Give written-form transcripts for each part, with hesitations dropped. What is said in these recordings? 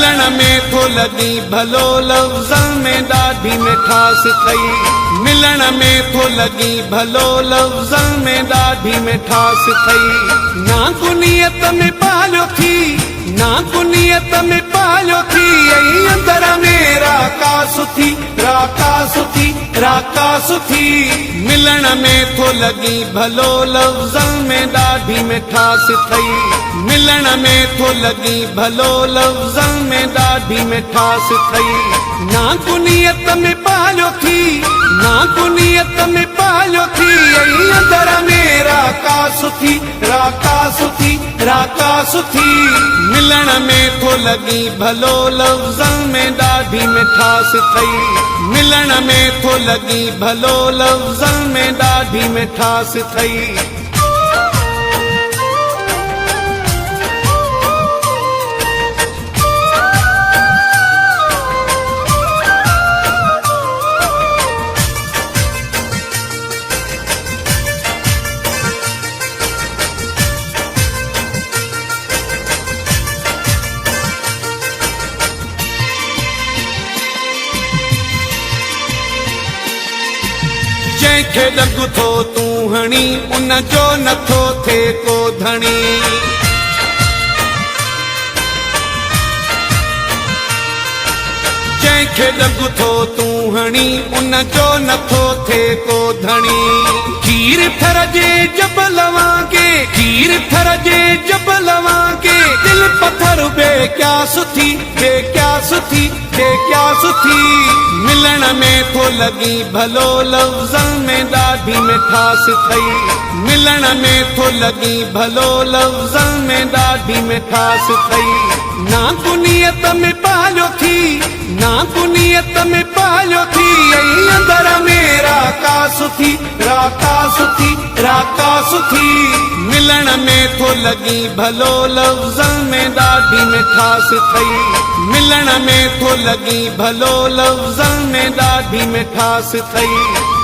मिलण में थो लगी भलो लफ्ज़न में ॾाढी मिठास थई। मिलण में थो लगी भलो लफ्ज़न में ॾाढी मिठास थई। ना कुनियत में पालियो थी, ना कुनियत में पालियो थी, ऐं अंदर में राका सुथी, राका सुथी, राका सुथी। मिलण में थो लगी भलो लफ्ज़न में ॾाढी मिठास थई। मिलण में थो लगी भलो लफ्ज़न में ॾाढी मिठास थई। ना कुनियत में पालियो थी, ना कुनियत में पालियो थी, ऐं अंदर में राका सुथी, राका सुथी, राका सुथी। मिलण में थो लगी भलो लफ्ज़न में ॾाढी मिठास थई। मिलण में थो लगी भलो लफ्ज़न में ॾाढी मिठास थई। जंहिंखे लॻ थो तूं हणी, उन जो नथो थिए को धणी। जंहिंखे लॻ थो तूं हणी, उन जो नथो थिए को धणी। खीर थर जे जबल वांगे, खीर थर जे जबल वांगे, दिल पत्थर बे क्या सुथी, बे क्या सुथी, बे क्या सुथी। मिलण में थो लगी भलो लफ्ज़न में ॾाढी मिठास थई। मिलण में थो लगी भलो लफ्ज़न में ॾाढी मिठास थई। ना कुनियत में पालियो थी, ना कुनियत में पालियो थी, ऐं अंदर में राका सुथी, राका सुथी, राका सुथी। मिलण में थो लगी भलो लफ्ज़न में ॾाढी मिठास थई। मिलण में थो लगी भलो लफ्ज़न में ॾाढी मिठास थई।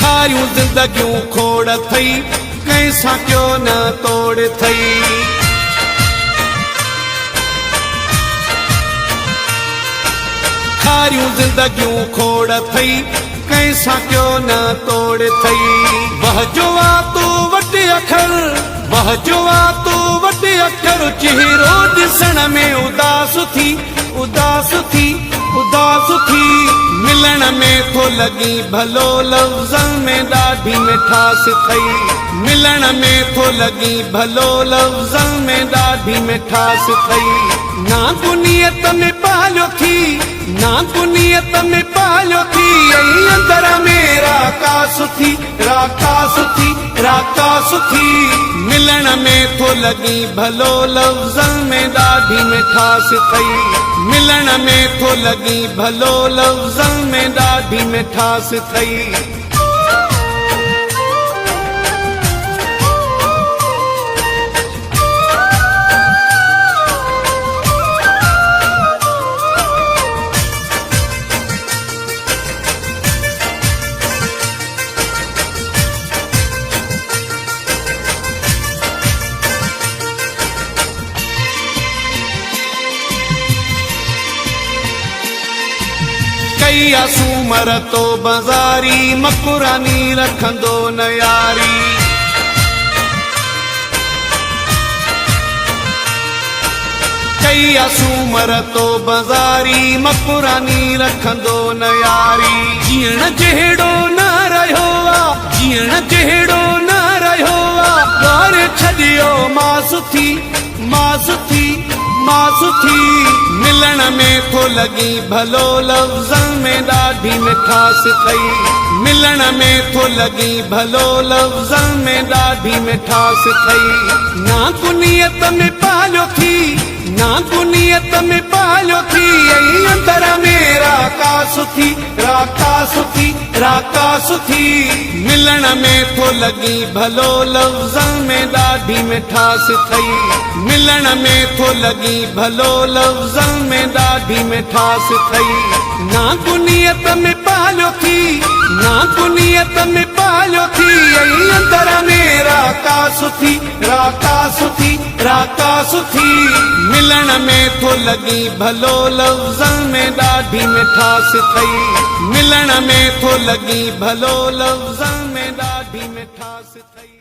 सारियूं ज़िंदगियूं खोड़ थई, कंहिंसां क्यों न तोड़ थई। सारियूं ज़िंदगियूं खोड़ थई, कंहिंसां क्यों न तोड़ थई। बहजो आ तो वटि अखर, बहजो आ तो वटि अखर, चेहरो ॾिसण में उदास थी, उदास थी, उदास थी। मिलण में थो लगी भलो लफ्ज़न में ॾाढी मिठास थई। मिलण में थो लगी भलो लफ्ज़न में ॾाढी मिठास थई। ना कुनियत में पालियो थी, ना कुनियत में पालियो थी, ऐं अंदर में राका सुथी, राका सुथी, राका सुथी। मिलण में थो लगी भलो लफ्ज़न में ॾाढी मिठास थई। मिलण में थो लगी भलो लफ्ज़न में ॾाढी मिठास थई। कई सूमर तो बाज़ारी, मकुरानी रखंदो न यारी। कई सूमर तो बाज़ारी, मकुरानी रखंदो न यारी। जीअण जहिड़ो न रहियो आ, जीअण जहिड़ो न रहियो आ, घर छॾियो मां सुथी, मां सुथी, मां सुथी। मिलण में थो लगी भलो लफ्ज़न में ॾाढी मिठास थई। मिलण में थो लगी भलो लफ्ज़न में ॾाढी मिठास थई। ना कुनियत में पालियो थी, ना दुनियत में पालो थी यही अंदर मेरा का सुखी राका सुखी राका सुखी मिलण में थो लगी भलो लफ्ज़न में ॾाढी मिठास थई मिलण में थो लगी भलो लफ्ज़न में ॾाढी मिठास थई ना दुनियत में पालो थी ना दुनियत में पालो थी यही अंदर मेरा का सुखी राका सुखी राका सुखी मिलण में थो लगी भलो लफ्ज़न में ॾाढी मिठास थई मिलण में थो लगी भलो लफ्ज़न में ॾाढी मिठास थई।